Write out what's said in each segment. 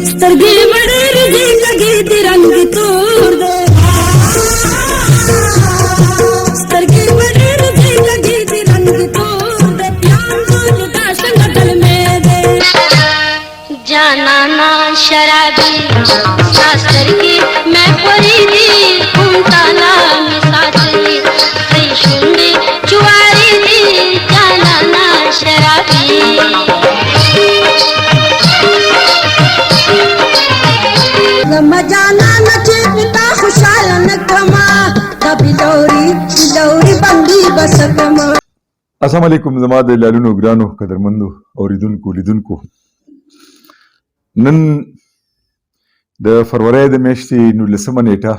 سترګې وړې رځي لګي دي رنگ تور دے سترګې وړې رځي لګي دي رنگ تور دے پیار مون دا شنگل میں دے جانا نا شرابی شاستر کی میں پوری دی کونتالا مساچی کئی شونڈی چواری دی جانا نا شرابی لما جانا نچے پتا خوشحال نکما کبھی لوری بندی بس کما. السلام علیکم زما د لالونو ګرانو قدرمندو اوریدونکو لیدونکو. نن د فروری د میاشتې 19مه نیټه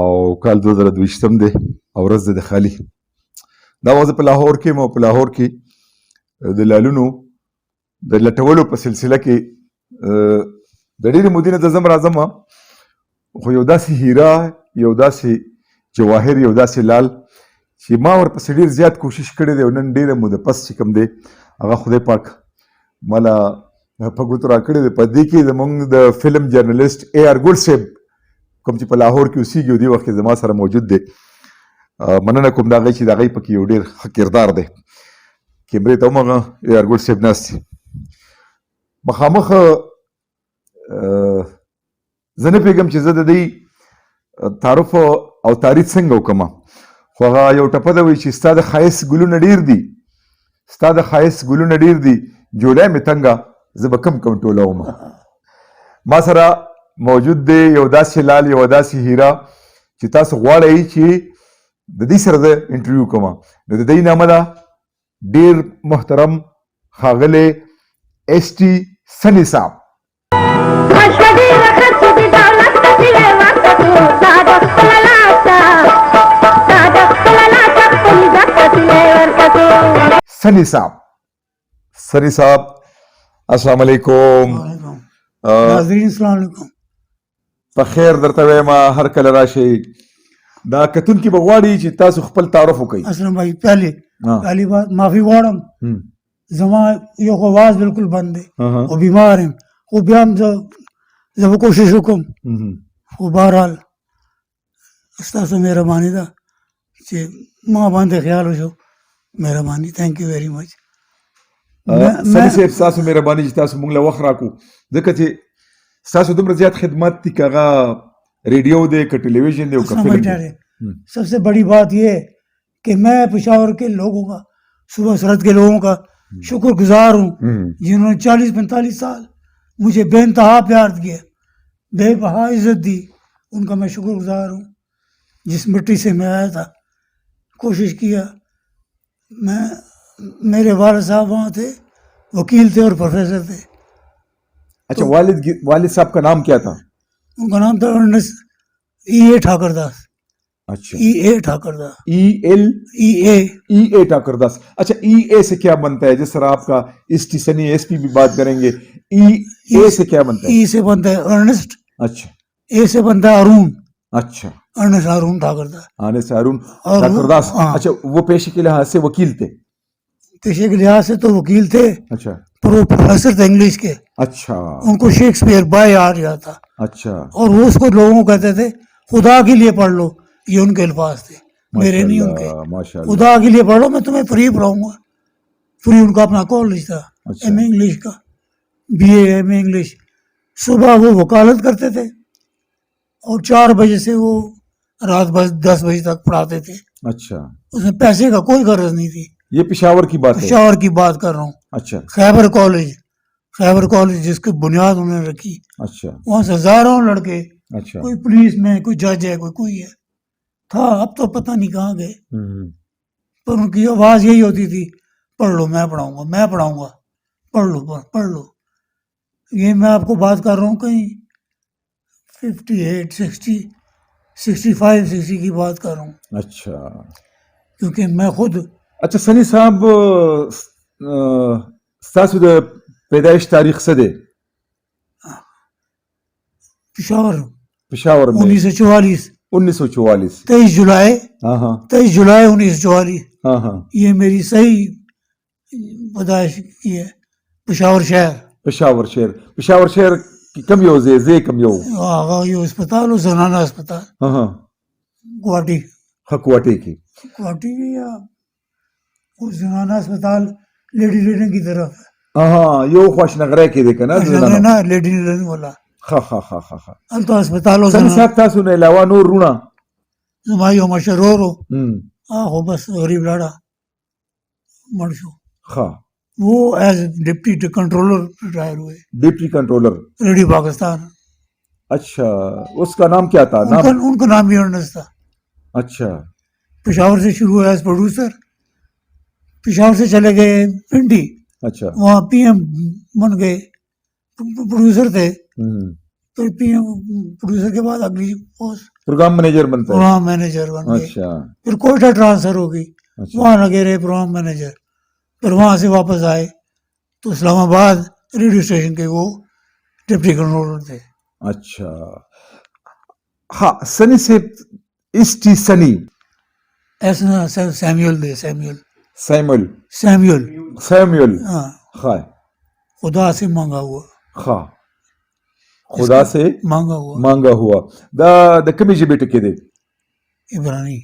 او کال 2022 دی او ورځ د خالي. دا وخت په لاهور کې مو په لاهور کې د لالونو د لټولو په سلسله کې د ډېرې مودې نه زه ځم راځم خو یو داسې هیره یو داسې جواهر یو داسې لال چې ما ورپسې ډېر زیات کوشش کړی دی او نن ډېره موده پس چې کوم دی هغه خدای پاک مالا په ګوتو راکړی دی. په دې کې زموږ د فلم جرنلسټ اے آر ګل صاحب کوم چې په لاهور کې اوسېږي او دې وخت کې زما سره موجود دی. مننه کوم د هغې چې د هغې پکې یو ډېر ښه کردار دی. کیمرې ته هم هغه اے آر ګل صاحب ناست دي. مخامخ زه نه پوهېږم چې زه د دې تعارف او تعریف څنګه وکړم خو هغه یو ټپه ده وایي چې ستا د ښایست ګلونه ډېر دي ستا د ښایست ګلونه ډېر دي جولی مې تنګه زه به کم ټولوم. ما سره موجود دی یو داسې لال یو داسې هیره چې تاسو غواړئ چې د دې سره زه انټرویو کوم. نو د دې نامه ده ډېر محترم ښاغلی ایس ټي سني صاحب. سنی صاحب السلام علیکم. ناظرین السلام علیکم. په خیر درته وایم هر کله راشئ. دا کتونکي به غواړي چې تاسو خپل تعارف وکړئ. اسلم بھائی پہلی بات معافی غواړم زما یو آواز بالکل بند دی او بیمار یم خو بیا هم زه به کوشش وکړم خو بهرحال ستاسو مهرباني ده چې ما باندې خیال وشو. مهرباني تھینک یو ویری مچ. سني صاحب ستاسو مهرباني چې تاسو موږ له وخت راکړو ځکه چې ستاسو دومره زیات خدمت دي که هغه ریډیو دی که ټیلی ویژن دی او که فلم دی. سب سے بڑی بات یہ ہے کہ میں پشاور کے لوگوں کا صوبہ سرحد کے لوگوں کا شکر گزار ہوں جنہوں نے 40-45 سال مجھے بے انتہا پیار دیا بے بہا عزت دی. ان کا میں شکر گزار ہوں. جس مٹی سے میں آیا تھا کوشش کیا. میں میرے والد صاحب وہاں تھے وکیل تھے اور پروفیسر تھے. اچھا والد صاحب کا نام کیا تھا؟ ان کا نام تھا ای اے ٹھاکر داس. اچھا ای اے ٹھاکر داس. ای اے ٹھاکر داس. اچھا ای اے سے کیا بنتا ہے؟ جس طرح آپ کا ایس ٹی سنی ایس پی بھی بات کریں گے. ای اے سے کیا بنتا ہے؟ ای سے بنتا ہے ارنسٹ. اچھا. اے سے بنتا ہے ارون. اچھا. ارنسٹ ارون ٹھاکر داس. ارنسٹ ارون ٹھاکر داس. اچھا وہ پیشے کے لحاظ سے وکیل تھے؟ پیشے کے لحاظ سے تو وکیل تھے. اچھا. پروفیسر تھے انگلش کے. اچھا. ان کو شیکسپیئر بائے آ رہا تھا. اچھا. اور وہ اس کو لوگوں کو کہتے تھے خدا کے لیے پڑھ لو. یہ ان کے الفاظ تھے میرے نہیں ان کے. خدا کے لیے پڑھ لو میں تمہیں فری پڑھاؤں گا. فری ان کا اپنا کالج تھا ایم اے انگلش کا B A M A English. صبح وہ وکالت کرتے تھے اور 4 بجے سے وہ رات 10 بجے تک پڑھاتے تھے. اچھا. اس میں پیسے کا کوئی غرض نہیں تھی. یہ پشاور کی بات ہے؟ پشاور کی بات کر رہا ہوں. اچھا. خیبر کالج جس کی بنیاد انہوں نے رکھی. اچھا. وہاں سے ہزاروں لڑکے اچھا کوئی پولیس میں کوئی جج ہے کوئی ہے تھا. اب تو پتہ نہیں کہاں گئے. پر ان کی آواز یہی ہوتی تھی پڑھ لو میں پڑھاؤں گا پڑھ لو. یہ میں آپ کو بات کر رہا ہوں کہیں 58 60 65 60 کی بات کر رہا ہوں. اچھا. کیونکہ میں خود. اچھا سنی صاحب ستاسو د پیدائش تاریخ څه دی؟ پشاور میں 1944. 23 جولائی 1944. یہ میری صحیح پیدائش کی ہے. پشاور شہر کم یو زی کم یو آغا یہ اسپتال ہو زنانہ اسپتال ہاں ہاں گواٹی کوٹے کی گواٹی یا وہ زنانہ اسپتال لیڈی لیڈنگ کی طرف ہے ہاں یو خوش نگرے کی دیکھا نا اچھا نا لیڈی لیڈنگ والا ہاں ہاں ہاں ہاں ہاں ال تو اسپتال ہو سن صاحب تاسو نے علاوہ نور رونا زمائی ہو مشرور ہو ہو بس غریب لاڑا مرشو ہاں وہ ایز ڈپٹی کنٹرولر ریٹائر ہوئے ڈپٹی کنٹرولر ریڈیو پاکستان اچھا اس کا نام کیا تھا نام ان کا نام بھی ارنس تھا اچھا پشاور سے شروع ہوا ایز پروڈیوسر پشاور سے چلے گئے پنڈی اچھا وہاں پی ایم بن گئے پروڈیوسر تھے پھر پی ایم پروڈیوسر کے بعد اگلی پوسٹ پروگرام مینیجر بنتا ہے پروگرام مینیجر بن گئے اچھا پھر کوئٹہ ٹرانسفر ہو گئی وہاں لگے رہے پروگرام مینیجر پھر وہاں سے واپس آئے تو اسلام آباد ریڈیو اسٹیشن کے وہ ڈپٹی کنٹرولر تھے اچھا ہاں سنی سے اسٹی سنی ایسا سیمیول دے سیمیول سیمول سیمیول سیمول ہاں ہاں خدا سے مانگا ہوا ہاں خدا سے مانگا ہوا مانگا ہوا دا دا کمی جی بیٹے کے دے عبرانی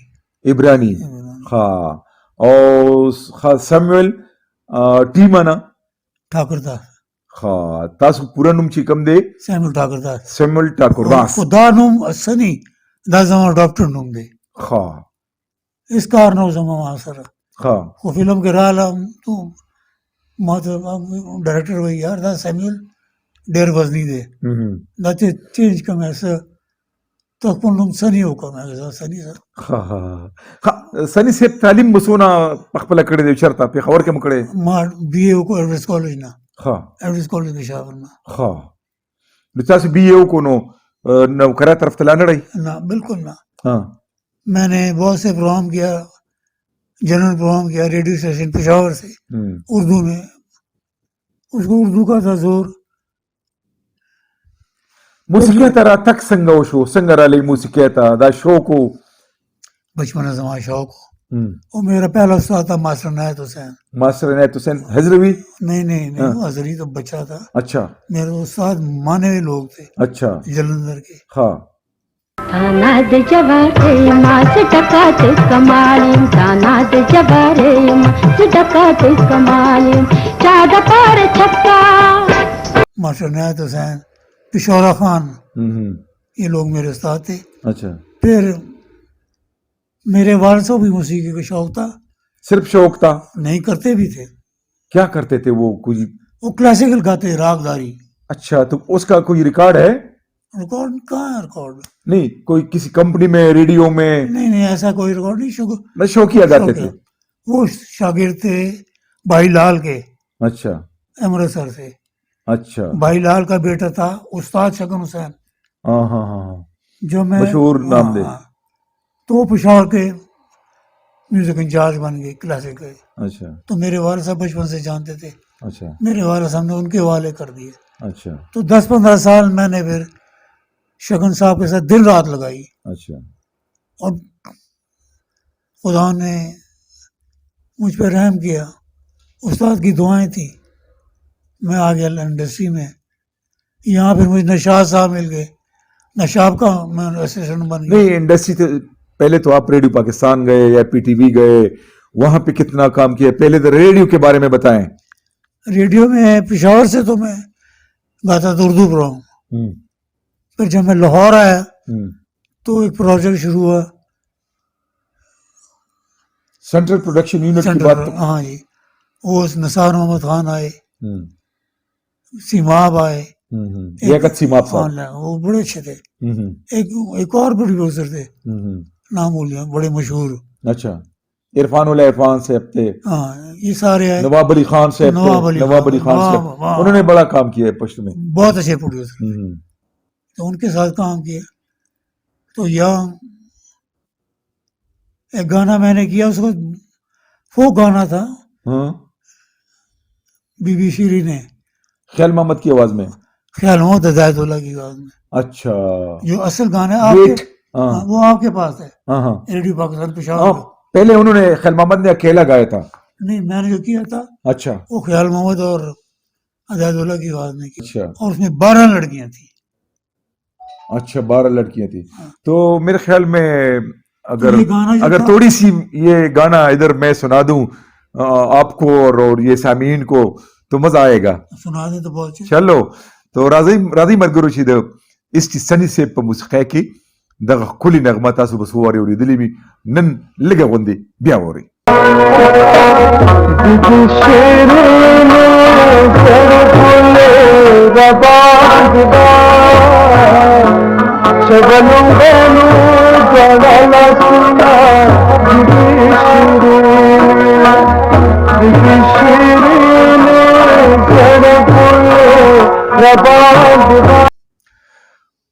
عبرانی ہاں اور سیمول ٹی مانا ٹھاکر داس ہاں تاسو پورا نوم چی کم دے سیمیول ٹھاکر داس سیمول ٹاکر داس خدا نوم سنی دا زمان ڈاکٹر نوم دے ہاں اس کار نو زمان وہاں سر ہاں وہ فلم کے رالا تو ڈائریکٹر ہوئی یار دا سیمیول ڈیر وزنی دے دا چینج کم ایسا تو کن نوم سنی ہو کم ایسا سنی سر ہاں ہاں ہاں سنی سے تعلیم بسونا پخپلا کڑے دے چرتا پہ خبر کے مکڑے ماں بی اے کو ایڈریس کالج نا ہاں ایڈریس کالج پشاور نا ہاں بچہ سے بی اے کو نو کرا طرف تلا نڑائی نا بالکل نا ہاں میں نے بہت سے پروگرام کیا جنرل پروگرام کیا ریڈیو اسٹیشن پشاور سے اردو میں اس کو اردو کا تھا زور موسیقیتا را تک سنگا شو سنگر علی موسیقیتا دا شوقو بچپن زمان شوق ہو وہ میرا پہلا استاد تھا ماسٹر عنایت حسین ماسٹر عنایت حسین حضروی نہیں وہ حضری تو بچہ تھا اچھا میرے استاد مانے ہوئے لوگ تھے اچھا جلندھر کے ہاں تاناد جوارے ماس ڈکات کمالیم تاناد جوارے ماس ڈکات کمالیم چادا پار چھکا ماسٹر عنایت حسین پشورہ خان یہ لوگ میرے استاد تھے اچھا پھر میرے والد صاحب بھی موسیقی کا شوق تھا صرف شوق تھا نہیں کرتے بھی تھے کیا کرتے تھے وہ کچھ وہ کلاسیکل گاتے راگ داری اچھا تو اس کا کوئی ریکارڈ ہے ریکارڈ کہاں ہے ریکارڈ نہیں کوئی کسی کمپنی میں ریڈیو میں نہیں ایسا کوئی ریکارڈ نہیں میں شوقیہ گاتے تھے وہ شاگرد تھے بھائی لال کے اچھا امرتسر سے اچھا بھائی لال کا بیٹا تھا استاد شگن حسین ہاں ہاں ہاں جو میں مشہور نام دے تو وہ پشاور کے میوزک انچارج بن گئے کلاسک کے اچھا تو میرے والد صاحب بچپن سے جانتے تھے اچھا میرے والد صاحب نے ان کے حوالے کر دیے اچھا تو 10-15 سال میں نے پھر شگن صاحب کے ساتھ دن رات لگائی اچھا اور خدا نے مجھ پہ رحم کیا استاد کی دعائیں تھیں میں آ گیا انڈسٹری میں یہاں پھر مجھے نشاد صاحب مل گئے نشاب کا میں اسسٹنٹ بن گیا نہیں انڈسٹری تو پہلے تو آپ ریڈیو پاکستان گئے یا پی ٹی وی گئے وہاں پہ کتنا کام کیا پہلے تو ریڈیو کے بارے میں بتائیں ریڈیو میں پشاور سے تو میں گاتا تھا اردو پروگرام پھر جب میں لاہور آیا تو ایک پروجیکٹ شروع ہوا سینٹرل پروڈکشن یونٹ کی بات ہاں جی وہ نثار محمد خان آئے سیماب آئے وہ بڑے اچھے تھے ایک اور پروڈیوسر تھے نام بولیے بڑے مشہور اچھا عرفان صاحب تھے ہاں یہ سارے آئے نواب علی خان صاحب نواب علی خان صاحب انہوں نے بڑا کام کیا ہے پشت میں بہت اچھے پروڈیوسر تو ان کے ساتھ کام کیا تو یہاں ایک گانا میں نے کیا اس کو فوک گانا تھا بی بی شیری نے خیال محمد کی آواز میں خیال محمد ہدایت اللہ کی آواز میں اچھا جو اصل گانا ہے وہ آپ کے پاس ہے ریڈیو پاکستان پشاور پہلے انہوں نے خیال محمد نے اکیلا گایا تھا نہیں میں نے جو کیا تھا اچھا وہ خیال محمد اور ہدایت کی آواز نے کی, اچھا اور اس میں 12 لڑکیاں تھیں. اچھا 12 لڑکیاں تھیں. تو میرے خیال میں اگر یہ گانا جو اگر تھا- تھوڑی سی یہ گانا ادھر میں سنا دوں آپ کو اور یہ سامعین کو تو مزہ آئے گا. سنا دیں تو بہت اچھا. چلو تو راضی مرګرو چې د اس چې سنی سے په موسیقۍ کې دغه کلی نغمه تاسو به سواري اوریدلې وي نن لږه غوندې بیا ووري.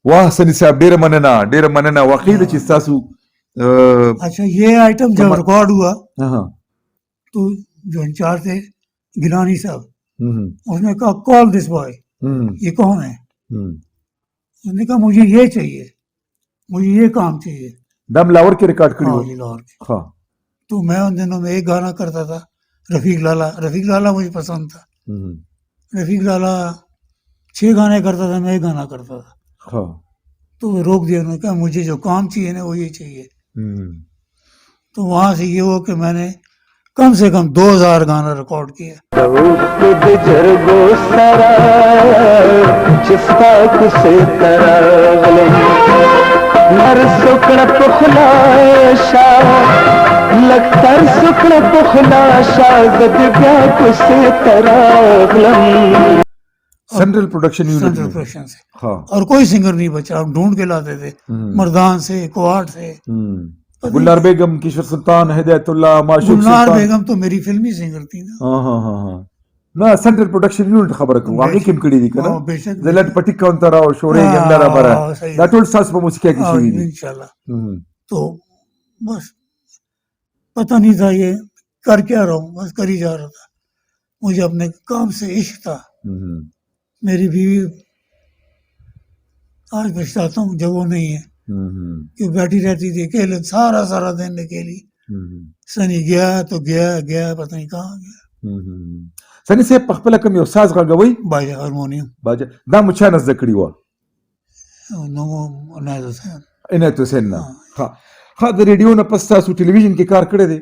واہ سنی صاحب ډیره مننه واقعي ده چې تاسو اچھا یہ آئٹم جب ریکارڈ ہوا ہاں تو جو انچارج تھے گیلانی صاحب اس نے کہا کال دس بوائے, یہ کون ہے؟ اس نے کہا مجھے یہ چاہیے, مجھے یہ کام چاہیے. دم لاہور کے ریکارڈ کری ہاں جی لاہور کے. ہاں تو میں ان دنوں میں ایک گانا کرتا تھا رفیق لالا مجھے پسند تھا. رفیق لالا 6 گانے کرتا تھا, میں ایک گانا کرتا تھا. ہاں تو وہ روک دیا, انہوں نے کہا مجھے جو کام چاہیے نا وہ یہ چاہیے. تو وہاں سے یہ ہوا کہ میں نے کم سے کم 2000 گانا ریکارڈ کیا. سینٹرل پروڈکشن یونٹ سینٹرل میں. پروڈکشن سے, ہاں اور کوئی سنگر نہیں بچا, ہم ڈھونڈ کے لاتے تھے مردان سے, کوارٹ سے. گلنار بیگم, کشور سلطان, ہدایت اللہ, معشوق گلنار سلطان. بیگم تو میری فلمی سنگر تھی نا. ہاں ہاں ہاں ہاں نہ سینٹرل پروډکشن یونټ خبره کوم هغه کوم کړي دي کنه بے شک زلت پټی کاونټر او شورې یم لرا برا دا ټول ساس په موسیقۍ کې شوی دي انشاءاللہ. تو بس پتہ نہیں تھا یہ کر کیا رہا ہوں, بس کر ہی جا رہا تھا. مجھے اپنے کام سے عشق تھا. میری بیوی آج پچھتاتا ہوں جب وہ نہیں ہے, کہ بیٹھی رہتی تھی اکیلے سارا دن اکیلی. سنی گیا تو گیا پتہ نہیں کہاں گیا. سنی صاحب په خپل کوم یو ساز غږوي باجا هارمونیم باجا دا مو چا نه زده کړي وه نو عنایت حسین عنایت حسین نه ها د ریډیو نه پس تاسو ټلویزیون کې کار کړی دی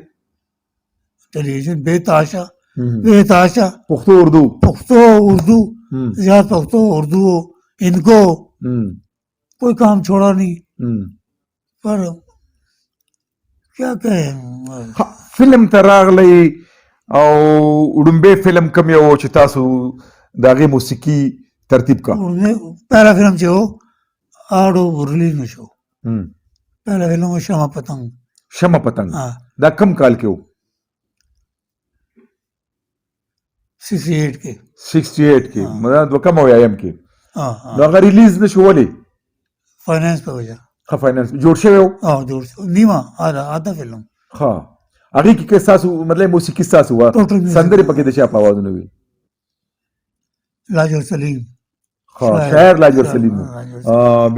ٹیلی ویژن بے تحاشا پښتو اردو زیادہ پختو اردو ان کو کوئی کام چھوڑا نہیں. پر کیا کہیں فلم ته راغلی او وډمبه فلم کوم یو چې تاسو د هغې موسیقي ترتیب کا پہلا فلم چې و آډو ریلیز نشو. پہلا فلم و شمع پتنګ دا کم کال کې و 68 کې 68 کې مطلب دوه کم ویایم کې نو هغه ریلیز نشو ولې فائنانس په وجه ښه فائنانس جوړ شوی و جوړ شو نیمه آدھا فلم ښه هغې کې ستاسو مطلب موسیقي ستاسو وه سندرې پکې د چا په اوازونه وي لاجور سلیم شاعر لاجور سلیم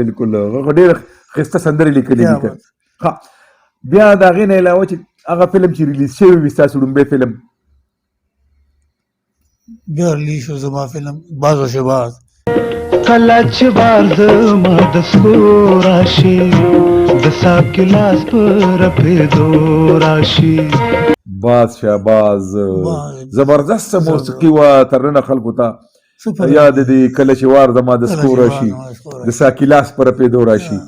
بالکل هغه ډېر ښایسته سندرې لیکلې دي بیا د هغې نه علاوه چې هغه فلم چې ریلیز شوی وي ستاسو ډومبی فلم بیا ریلیز شو زما فلم باز و شباز کله چې باز ما د سپو راشي د صاحب ګلاس په رپېدو راشي باز شهباز زبردست موسیقي وه تر ننه خلکو ته یاد دي کله چې وار زما د سپو راشي د صاحب ګلاس په رپېدو راشي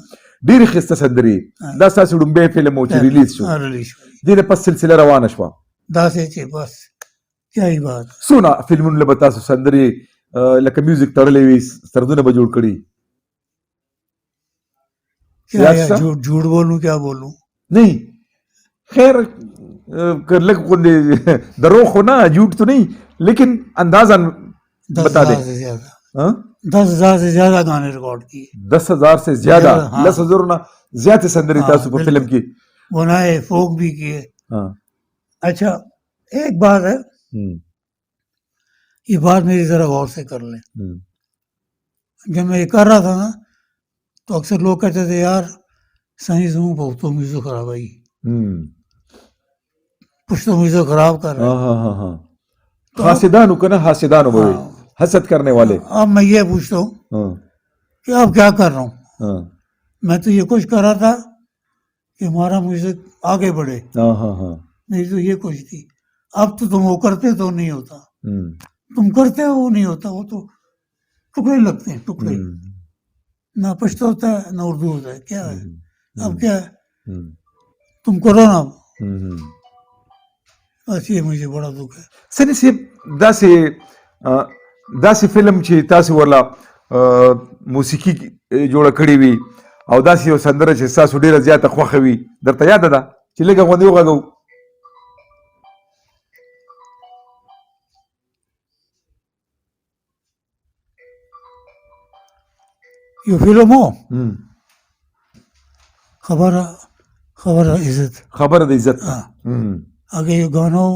ډېرې ښایسته سندرې دا ستاسو ډومبی فلم و چې ریلیز شو دې نه پس سلسله روانه شوه داسې چې بس کیا ہی بات څونه فلمونو له به تاسو سندرې لکه میوزیک تړلی وي سردونه به جوړ کړي جھوٹ بولوں کیا بولوں نہیں خیر لږ غوندې دروغ خو نه جھوٹ تو نہیں لیکن اندازاً بتا دیں 10,000 سے زیادہ گانے ریکارڈ کیے 10,000 سے زیادہ 10,000 نه زیاتې سندرې تاسو په فلم کې بنائے فوک بھی کیے. اچھا ایک بات ہے یہ بات میری ذرا غور سے کر لیں. جب میں یہ کر رہا تھا نا تو اکثر لوگ کہتے تھے یار سائنس ہوں پختو میوزک خراب آئی پشتو میوزک خراب کر رہا حاسدانو کنه حاسدانو به حسد کرنے والے. اب میں یہ پوچھتا ہوں ہاں کہ اب کیا کر رہا ہوں. ہاں میں تو یہ کوشش کر رہا تھا کہ ہمارا میوزک آگے بڑھے، ہاں ہاں ہاں. میری تو یہ کوشش تھی. اب تو تم وہ کرتے تو نہیں ہوتا، ہوں. تم کرتے ہو وہ نہیں ہوتا، وہ تو ٹکڑے لگتے ہیں ٹکڑے، نہ پشتو ہوتا ہے نہ اردو ہوتا ہے. کیا ہے اب کیا ہے، تم کرو نا. بس یہ مجھے بڑا دکھ ہے. سنی صاحب داسې فلم چې تاسو ورله موسیقي جوړه کړې وي او داسې یو سندره چې ستاسو ډېره زیاته خوښه وي، درته یاده ده چې لږه غوندې وغږو؟ یہ فلم ہو خبر عزت، خبره د عزت. ہاں آگے یہ گانا ہو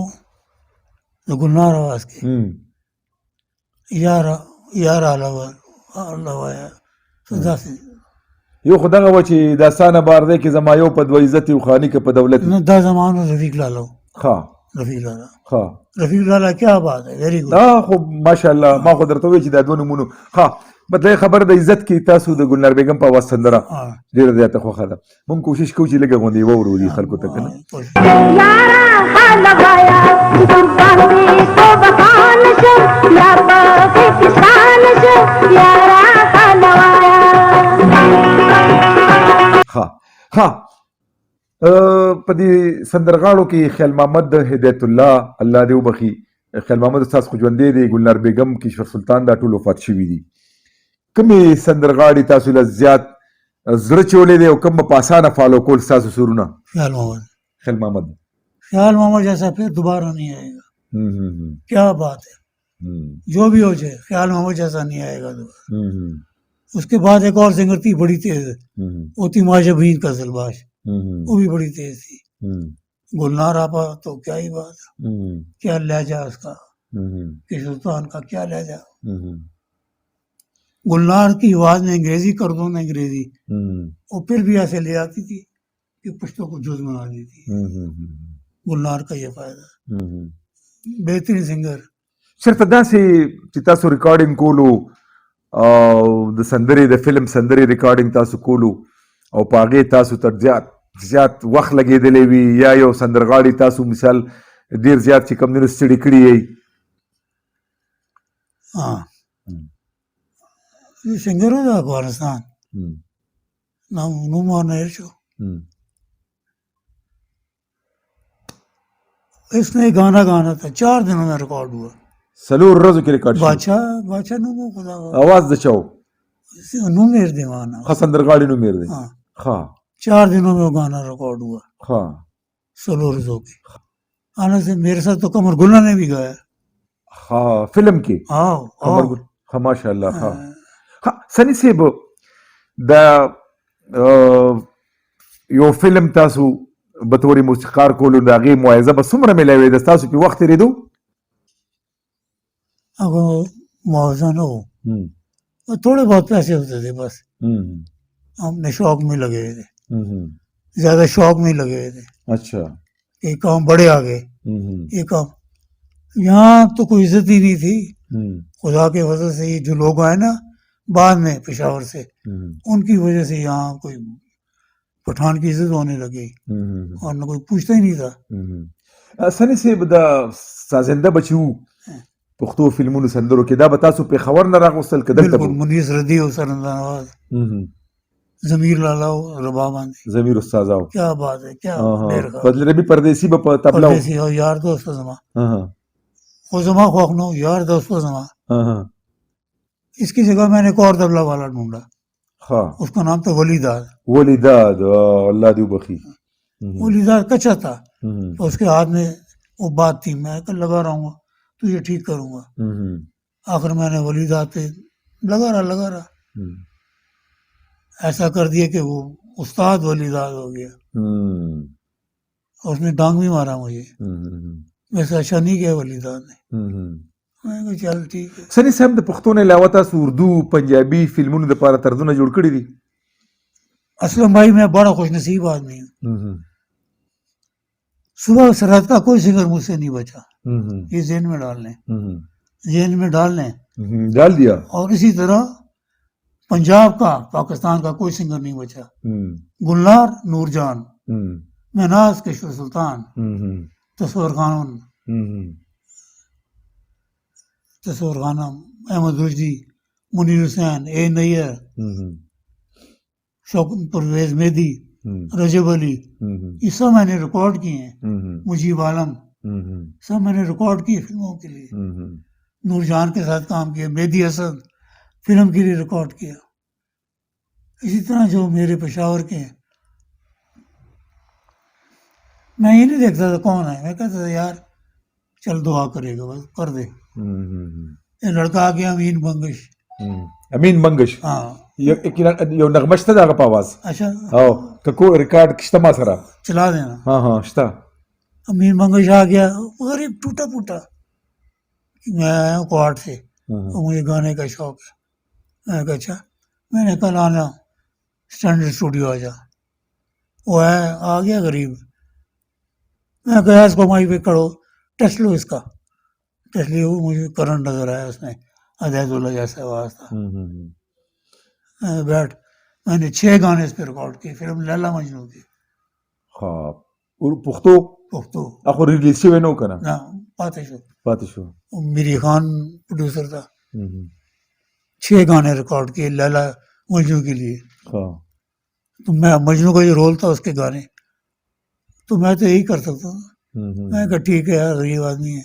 تو گلنار آواز کے یار اللہ سدا سے یو خو دغه وه چې داستانه بار دی کې زما یو په دوه عزت یو خاني که په دولت. دا زمان رفیق لالا ہو. ښه رفیق لالا، ښه رفیق لالا کیا بات ہے، ویری گڈ. خو ماشاءالله ما خو درته وایي چې دا دوه نومونو. ښه مطلب خبر د عزت کې تاسو د ګلنار بیګم په آواز سندره ډېره زیاته خوښه ده. موږ کوشش کوو چې لږه غوندې واورو دي خلکو ته که نه. ها په دې سندرغاړو کې خیال محمد هدایت الله الله دې وبخي، خیال محمد استاد خو ژوندی دی، ګلنار بیګم کشور سلطان دا ټول وفات شوي دي. کومې سندرغاړي تاسو له زیات زړه چولی دی او کوم په اسانه فالو کول ستاسو سرونه؟ خیال محمد. خیال محمد. خیال محمد جیسا پھر دوبارہ نہیں آئے گا. کیا بات ہے، جو بھی ہو جائے خیال محمد جیسا نہیں آئے گا دوبارہ. اس کے بعد ایک اور سنگر تھی بڑی تیز، وہ تھی ماجبین کا زلباش، وہ بھی بڑی تیز تھی. گلنار آپا تو کیا ہی بات ہے، کیا لہجہ اس کا، کہ سلطان کا کیا لہجہ. گلنار کی آواز میں انگریزی کر دو نا انگریزی، وہ پھر بھی ایسے لے آتی تھی کہ پشتوں کو جز بنا دیتی. گلنار کا یہ فائدہ، بہترین سنگر. صرف داسې چې تاسو ریکارډینګ کولو او د سندرې د فلم سندرې ریکارډینګ تاسو کولو او په هغې تاسو تر زیات وخت لګېدلی وي، یا یو سندرغاړي تاسو مثال ډېر زیات چې کوم دي نو ستړي کړي یې؟ ہاں یہ سنگر ہو تھا افغانستان، نام نومان نیر شو. اس نے گانا گانا تھا 4 دنوں میں ریکارڈ ہوا. څلور ورځو کې ریکارډ شو. باچا نومو خدا آواز د چا و؟ نومیر دیوانا. ښه سندرغاړي نوم یې دی. ہاں ښه 4 دنوں میں وہ گانا ریکارڈ ہوا ښه 16 روزوں کے. آنے سے میرے ساتھ تو قمر گلہ نے بھی گایا. ښه فلم کې ہاں ښه ماشاءالله. ښه سني صاحب دا یو فلم تاسو به طور موسیقار کولو د هغې معایزه به څومره میلاوې ده؟ ستاسو پې وخت تېرېدو؟ اگر معاوضہ نہ ہو تھوڑے بہت پیسے ہوتے تھے، بس ہم نے شوق میں لگے ہوئے تھے، زیادہ شوق میں لگے ہوئے تھے. اچھا یہ کام بڑے آ گئے، یہ کام یہاں تو کوئی عزت ہی نہیں تھی. خدا کے وجہ سے یہ جو لوگ آئے نا بعد میں پشاور سے، ان کی وجہ سے یہاں کوئی پٹھان کی عزت ہونے لگی اور نہ کوئی پوچھتا ہی نہیں تھا. سني صاحب دا سازنده بچي وو پښتو فلمونو سندرو کې، دا به تاسو پېښور نه راغوستل که دلته؟ بالکل منیس ردی ہو، سرندان آواز، ضمیر لالا ہو، رباب باندې، ضمیر استاد او کیا بات ہے، کیا ډېر ښه. بدل ربی پردیسی به په تبلا پردیسی او یار دوست زما، وہ زما خوښ نو یار دوست زما. اس کی جگہ میں نے ایک اور تبلا والا ڈھونڈا، اس کا نام تھا ولی داد. ولی داد اللہ دی بخی. ولی داد کچا تھا تو اس کے ہاتھ میں وہ بات تھی، میں کل لگا رہا ہوں تو یہ ٹھیک کروں گا. آخر میں نے ولی داد پہ لگا رہا ایسا کر دیا کہ وہ استاد ولی داد ہو گیا. اور اس نے ڈانگ بھی مارا مجھے، ویسے اچھا نہیں کیا ولی داد نے. چل ٹھیک ہے. سني صاحب د پښتو نه علاوه تاسو اردو پنجابي فلمونو دپاره طرزونه جوړ کړي دي؟ اسلم بھائی میں بڑا خوش نصیب آدمی ہوں. صبح سرحد کا کوئی سنگر مجھ سے نہیں بچا. یہ ذہن میں ڈال لیں، ذہن میں ڈال لیں. ڈال دیا. اور اسی طرح پنجاب کا پاکستان کا کوئی سنگر نہیں بچا. گلنار نور جان، مہناز کشور سلطان، تصور خانم، احمد رشدی، منیر حسین، اے نیئر، شوق پرویز مہدی، رجب علی، یہ سب میں نے ریکارڈ کیے ہیں. مجیب عالم، سب میں نے ریکارڈ کیے فلموں کے لیے. نور جان کے ساتھ کام کیا، مہدی حسن فلم کے لیے ریکارڈ کیا. اسی طرح جو میرے پشاور کے ہیں، میں یہ نہیں دیکھتا تھا کون ہے، میں کہتا تھا یار چل دعا کرے گا بس کر دے. یہ لڑکا آ گیا امین بنگش. امین منگش ہاں یو نغمه شته دغه په آواز اچھا او که کو ریکارډ کشته ما سره. چلا دینا. ہاں شته. امین بنگش آ گیا غریب ٹوٹا پھوٹا. میں آیا ہوں کوارٹ سے، مجھے گانے کا شوق ہے. میں کہا اچھا، میں نے کل آنا اسٹینڈرڈ اسٹوڈیو آ جا. وہ آ گیا غریب. میں کہا اس کو وہیں پہ کرو، ٹیسٹ لو اس کا. ٹیسٹ لیا، مجھے کرنٹ نظر آیا اس میں، ہدایت اللہ جیسا آواز تھا. بیٹھ، میں نے 6 گانے اس پہ ریکارڈ کیے، فلم لیلا مجنون کی. ہاں پختو پختو اخو ریلیز شوی نو کنه نہ پاتې شو. پاتې شو. میری خان پروڈیوسر تھا. 6 گانے ریکارڈ کیے لیلا مجنون کے لیے. ہاں تو میں مجنون کا جو رول تھا اس کے گانے، تو میں تو یہی کر سکتا ہوں. میں کہا ٹھیک ہے یار، غریب آدمی ہے،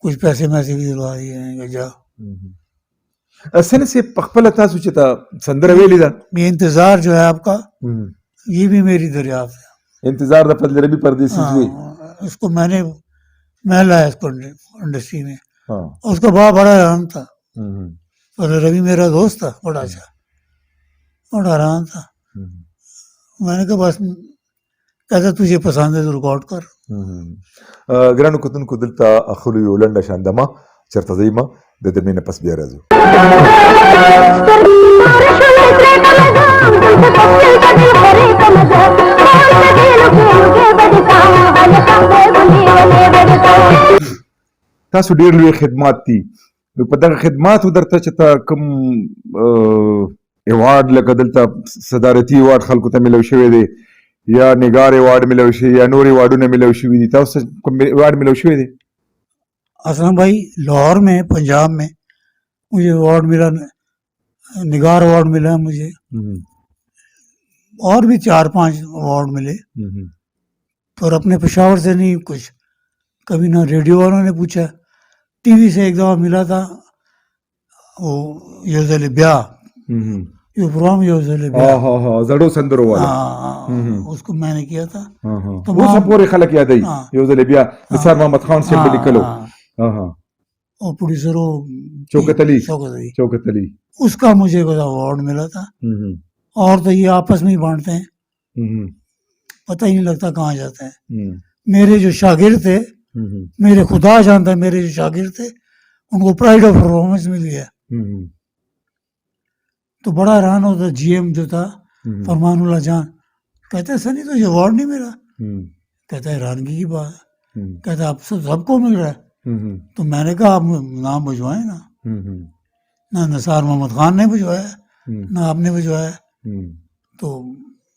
کچھ پیسے میسے بھی دلوا دیے ہیں کہ جا. اسنه سے پخپل تاسو چې تا سندره ویلی دا یہ انتظار جو ہے آپ کا، یہ بھی میری دریافت ہے. انتظار د فضل ربی پردیسی ہوئی. اس کو میں لایا اس کو انڈسٹری میں. ہاں اس کا باپ بڑا حیران تھا. فضل ربی میرا دوست تھا، بڑا اچھا، بڑا حیران تھا. میں نے کہا بس، کہتا تجھے پسند ہے تو ریکارڈ کر. ګرانو کتونکو دلته اخلو یو لنډه شاندمه چېرته ځئ مه د دمې نه پس بیا راځو. تاسو ډېر لوی خدمات دي، نو په دغه خدماتو درته چې ته کوم ایوارډ لکه دلته صدارتي ایوارډ خلکو ته ملو شوی دی، یا نگار ایوارڈ ملو شوی، یا نور ایوارڈونه ملو شوی دي، تاسو کوم ایوارډ ملو شوی دی؟ اسلم بھائی لاہور میں، پنجاب میں مجھے ایوارڈ ملا، نگار ایوارڈ ملا مجھے، اور بھی 4-5 ایوارڈ ملے. اور اپنے پشاور سے نہیں کچھ، کبھی نہ ریڈیو والوں نے پوچھا، ٹی وی سے ایک دفعہ ملا تھا وہ یوزل بیاہ، یہ پروگرام یوزل بیاہ، ہاں ہاں زړو سندرو والا، اس کو میں نے کیا تھا. تو وہ سب پورے خلق یاد آئی. یوزل بیاہ نثار محمد خان سے لکھلو. ہاں ہاں. اور پروڈیوسر شوکت علی، اس کا مجھے ایوارڈ ملا تھا. اور تو یہ آپس میں ہی بانٹتے ہیں، پتہ ہی نہیں لگتا کہاں جاتا ہے. میرے جو شاگرد تھے، میرے خدا جانتا ہے، میرے جو شاگرد تھے ان کو پرائڈ آف پرفارمنس مل گیا. تو بڑا حیران ہوتا. جی ایم جو تھا فرمان اللہ جان کہتا ہے سنی تو یہ ایوارڈ نہیں ملا. کہتا ہے حیرانگی کی بات ہے. کہتا ہے اب سب کو مل رہا ہے. تو میں نے کہا آپ نام بھجوائیں نا. نہ نثار محمد خان نے بھجوایا، نہ آپ نے بھجوایا. تو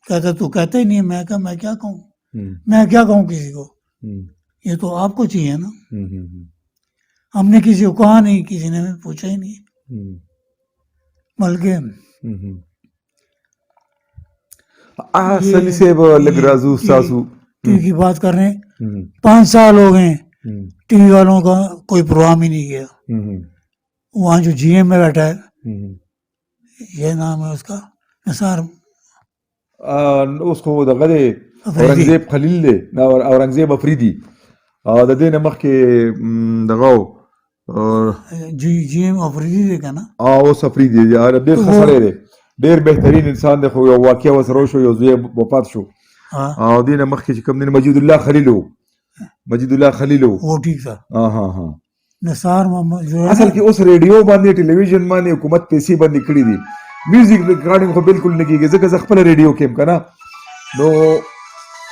کہتا تو کہتا ہی نہیں ہے. میں کہا میں کیا کہوں، میں کیا کہوں کسی کو، یہ تو آپ کو چاہیے نا. ہم نے کسی کو کہا نہیں، کسی نے ہمیں پوچھا ہی نہیں. بلکہ سنی سے لگ رازو ساسو ٹی وی کی بات کر رہے ہیں، 5 سال ہو گئے ٹی وی والوں کا کوئی پروگرام ہی نہیں کیا. وہاں جو جی ایم میں بیٹھا ہے، یہ نام ہے اس کا نثار، اس کو دغه دی اورنګزیب خلیل دی، اورنګزیب افریدي. د دې نه مخکې دغه جی ایم افریدي دی که نه؟ اوس افریدي دی، ډېر ښه سړی دی، ډېر بهترین انسان دی. خو یو واقعه ورسره وشو، یو زوی وفات شو. او دې نه مخکې چې کوم دی مجید الله خلیل و، مجید الله خلیل و، وہ ٹھیک تھا. ہاں ہاں. نثار محمد جو ہے اصل کې اوس ریډیو باندې ټلویزیون باندې حکومت پیسې باندې کړي دي، میوزیک ریکارډینګ خو بالکل نه کېږي، ځکه زه خپله ریډیو کې یم که نه. نو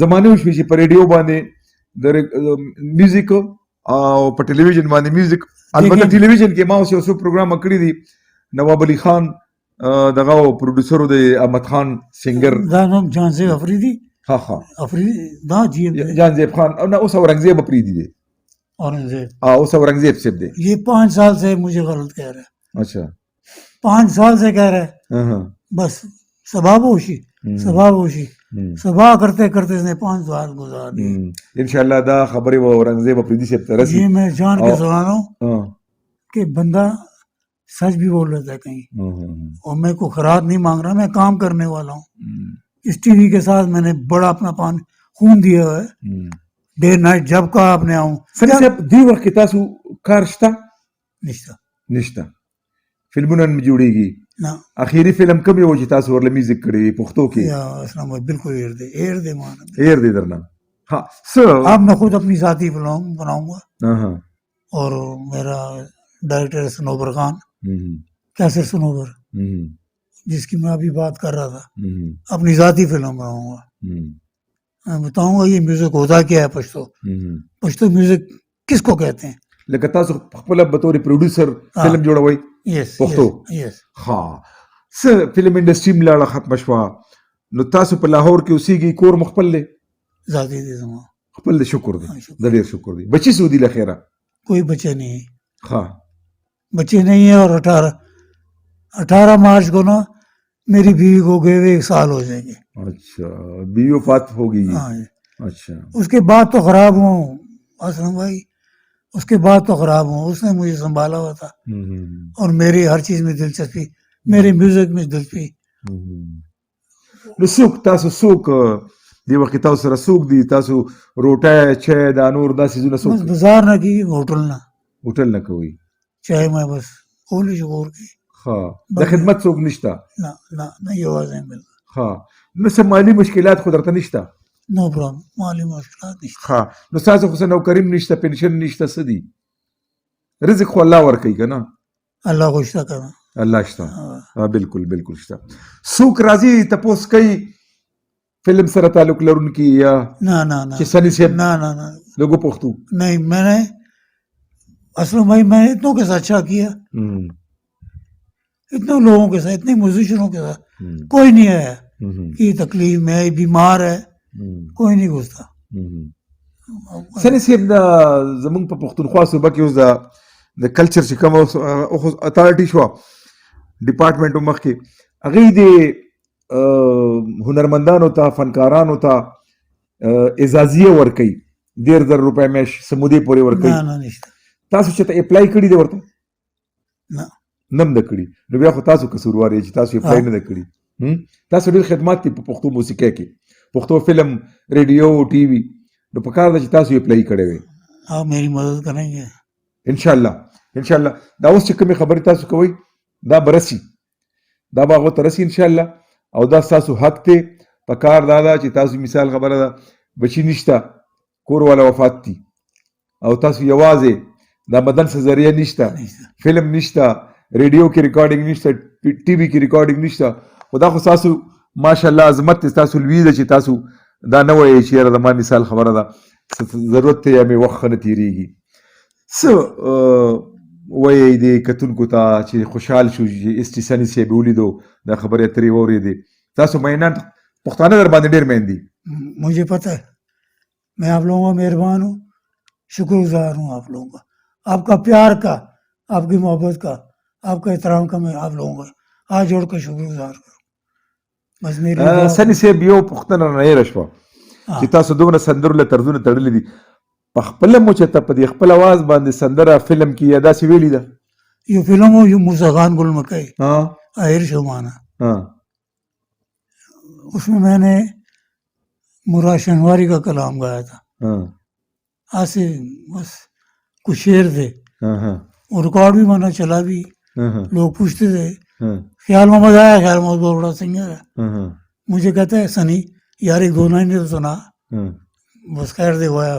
زمانه وشوي چې په ریډیو باندې د میوزیک او په ټلویزیون باندې میوزیک، البته ټلویزیون کې ما اوس یو څو پروګرام کړی دي. نواب علي خان دغه پروډوسر دی، احمد خان سنگر، دا نوم جان زیب افریدی، ها ها افریدی دا جی جان زیب خان، او نه اوس اورنګزیب افریدی دی، اورنگزیب اوس اورنګزیب صاحب دی. یہ 5 سال سے مجھے غلط کہہ رہا ہے، اچھا 5 سال سے کہہ رہا ہے، ہاں بس سباب ہوشی سباب ہوشی سبا کرتے کرتے اس نے 5 سال گزار دیے. انشاءاللہ دا خبرې و اورنګزیب افریدی صاحب ته رسی. یہ میں جان کے سنا رہا ہوں ہاں کہ بندہ سچ بھی بول رہا ہے کہیں، اور میں کوئی خراج نہیں مانگ رہا، میں کام کرنے والا ہوں. اس ٹی وی کے ساتھ میں نے بڑا اپنا خون دیا ہوا ہے، ڈے نائٹ جب کا آپ نے آؤں سنی صاحب دی وخت کې تاسو کار شته نشتا نشته؟ فلمونه هم جوړیږي. نا اخیری فلم کوم یو چې تاسو ورله میوزیک کړی پښتو کې؟ یا اسلام آباد بالکل ایر دے مانا. ایر دی درنه. ها څه؟ اب میں خود اپنی ذاتی فلم بناؤں گا، ہاں اور میرا ڈائریکٹر سنوبر خان، کیسر سنوبر، جس کی میں ابھی بات کر رہا تھا، اپنی ذاتی فلم بناؤں گا. میں بتاؤں گا یہ میوزک ہوتا کیا ہے، پشتو میوزک کس کو کہتے ہیں. لکه تاسو خپل به تور پروډوسر فلم جوړوي یس پښتو؟ یس ها څه فلم انډستری ملاړه ختم شوه، نو تاسو په لاهور کې اوسېږئ، کور مو خپل دی؟ ذاتی دے زمان خپل دی. شکر دی، د ډېر شکر دی. بچی سعودي له خیره؟ کوئی بچے نہیں ہے، ها بچے نہیں ہیں. اور 18 مارچ کو نا میری بیوی کو گئے ہوئے 1 سال ہو جائیں گے. اچھا بیوی وفات ہو گئی؟ ہاں اچھا اس کے بعد تو خراب ہوں اسلم بھائی، اس کے بعد تو خراب ہوں. اس نے مجھے سنبھالا ہوا تھا، اور میری ہر چیز میں دلچسپی، میرے میوزک میں دلچسپی. نو څوک تاسو څوک دی وخت تاسو سره څوک دی؟ تاسو روټه چای دا نور دا سيزونه بس څوک؟ بازار نہ کی، ہوٹل نہ، هوټل نه کوي؟ چاہے میں بس قولی شکور کی ها د خدمت څوک نشته؟ نہ یہ آوازیں مل ها نو څه مالی مشکلات خو درته نشته؟ نو پرابلم، مالی مشکلات نہیں. ها نو تاسو خو څه نوکریم نشته، پنشن نشته، څه دی؟ رزق خو الله ورکوي که نه؟ اللہ کو اشتہ کرنا. الله شته. بالکل بالکل شته. څوک راځي تپوس کوي فلم سره تعلق لرونکي یا نہ نہ نہ چې سنی صاحب نہ نہ نہ لوگو پښتو؟ نہیں، میں نے اسلم بھائی میں نے اتنوں کے ساتھ اچھا کیا، اتنے لوگوں کے ساتھ، اتنے میوزیشنوں کے ساتھ کوئی نہیں آیا کہ یہ تکلیف میں بیمار ہے، کوئی نہیں گھستا. سنی صاحب دا زمونږ په پښتونخوا صوبه کې اوس د کلچر چې کوم اتھارټي شوه ډپارټمنټ مخکې، هغوی د هنرمندانو ته، فنکارانو ته اعزازیه ورکوي، 1,000 روپۍ میاشت څه مودې پورې ورکوي. نہ نہ نشتا. تاسو چې ته اپلای کړي دی ورته؟ نہ نه هم ده کړي. نو بیا خو تاسو قصوروار یې چې تاسو اپلای نه ده کړي. تاسو ډېر خدمات دي په پښتو موسیقۍ کې، پښتو فلم، ریډیو، ټي وي، نو په کار ده چې تاسو اپلای کړی وی. آپ میری مدد کریں گے انشاءالله انشاءالله. دا اوس چې کومې خبرې تاسو کوئ دا به رسي، دا به هغو ته رسي انشاءالله، او دا ستاسو حق دی. په کار دا ده چې تاسو مثال خبره ده بچي نشته، کور والا وفات دي، او تاسو یوازې دا بدن څه ذریعه نشته، فلم نشته، ریډیو کې ریکارډینګ نشته، ټي وي کې ریکارډینګ نشته، خو دا خو ستاسو ماشاءالله عظمت دی، ستاسو لوی ده چې تاسو دا نه وایئ چې یاره زما مثال خبره ده ضرورت دی یا مې وخت ښه نه تېرېږي. څه وایئ دې کتونکو ته چې خوشحال شو چې ایس ټي سني صاحب ولیدو، دا خبرې اترې واورېدې؟ تاسو مینان پښتانه در باندې ډېر مین دي. مجھے پتہ ہے، میں آپ لوگوں کا مہربان ہوں، شکر گزار ہوں آپ لوگوں کا، آپ کا پیار کا، آپ کی محبت کا، آپ کا احترام کا. میں آپ لوگوں کا ہاتھ جوڑ کر شکر گزار کروں. بس میری سني صاحب یو پوښتنه رانه هېره شوه چې تاسو دومره سندرو له طرزونه تړلي دي، په خپله مو چې ته په دې خپل اواز باندې سندره فلم کې یا داسې ویلي ده؟ یہ فلم ہو یہ موسیٰ خان گل مکئی ہاں آہر شمانہ، ہاں اس میں نے مراد شنواری کا کلام گایا تھا. ہاں آج سے بس کچھ شعر تھے، ہاں ہاں وہ ریکارڈ بھی بنا، چلا بھی، ہاں لوگ پوچھتے تھے. ہاں خیال محمد آیا، خیال محمد بہت بڑا سنگر ہے، ہاں مجھے کہتا ہے سنی یار ایک دو لائن تو سنا. ہاں بس خیر دیکھو آیا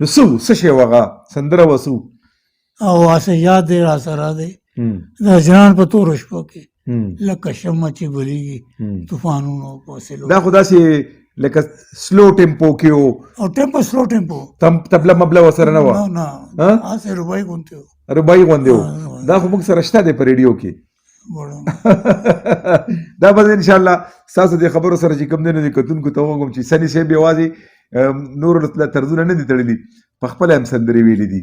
نو څه شی وغه سندره وسو او واسه یاد دی را سره دی د جنان په تورو شپو کې لکه شمع چې بلیږي طوفانونو په وسیلو. دا خو داسې لکه سلو ټیمپو کې و او ټیمپو سلو ټیمپو تبله مبله ورسره نه وه نه هسې روبای غوندې و. رباعي غوندې و. دا خو موږ سره شته دی په ریډیو کې. دا به انشاءالله ستاسو د خبرو سره چې کوم دی نو د کتونکو ته وګورم چې سني صاحب یوازې نور طرزونه نه دي تړلي په خپله هم سندرې ویلي دي.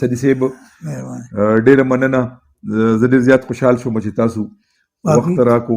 سني صاحب مهرباني ډېره مننه. زه ډېر زیات خوشحال شوم چې تاسو وخت راکو.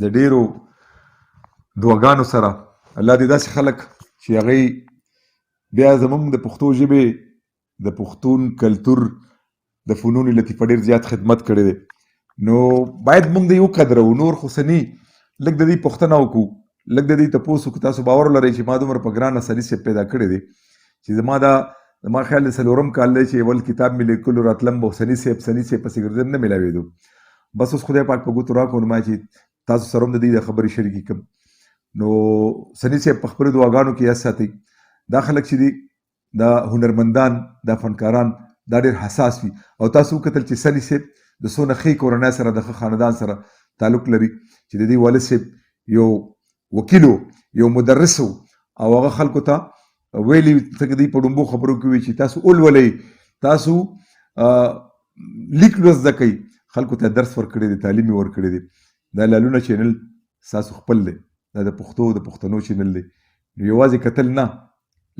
د ډېرو دعاګانو سره الله دې داسې خلک چې هغوی بیا زموږ د پښتو ژبې د پښتون کلتور د فنون لطیفه ډېر زیات خدمت کړی دی. نو باید موږ د یو قدرو نور خو سني لږ د دې پوښتنه وکړو، لږ د دې تپوس وکړو. تاسو باور لرئ چې ما دومره په ګرانه سني صاحب پیدا کړی دی چې زما خیال د څلورم کال دی چې اول کتاب مې لیکلو راتلم به سني صاحب پسې ګرځېدم نه میلاوېدو. بس اوس خدای پاک په ګوتو راکړو نو ما چې تاسو سره هم د دې د خبرې شریکې کړم. نو سني صاحب په خپلو دعاګانو کې یاد ساتئ. دا خلک چې دي دا هنرمندان دا فنکاران دا ډېر حساس وي او تاسو وکتل چې سني صاحب د څونه ښې کورنۍ سره د ښه خاندان سره تعلق لري چې د دې والد صاحب یو وکیل یو مدرس او هغه خلکو ته ویلي څنګه دوی په ډومبو خبرو کې وي چې تاسو ولولئ، تاسو لیک لوست زده کوئ، خلکو ته درس ورکړی دی، تعلیم یې ورکړی دی. دا لالونه چینل ستاسو خپل دی، دا د پښتو د پښتنو چینل دی. نو یوازې کتل نه،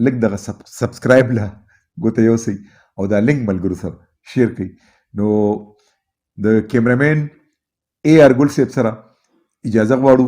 لږ دغه سبسکرایب له ګوته یوسئ او دا لینک ملګرو سره شیر کړئ. نو د کیمرامین اے آر ګل صاحب سره اجازه غواړو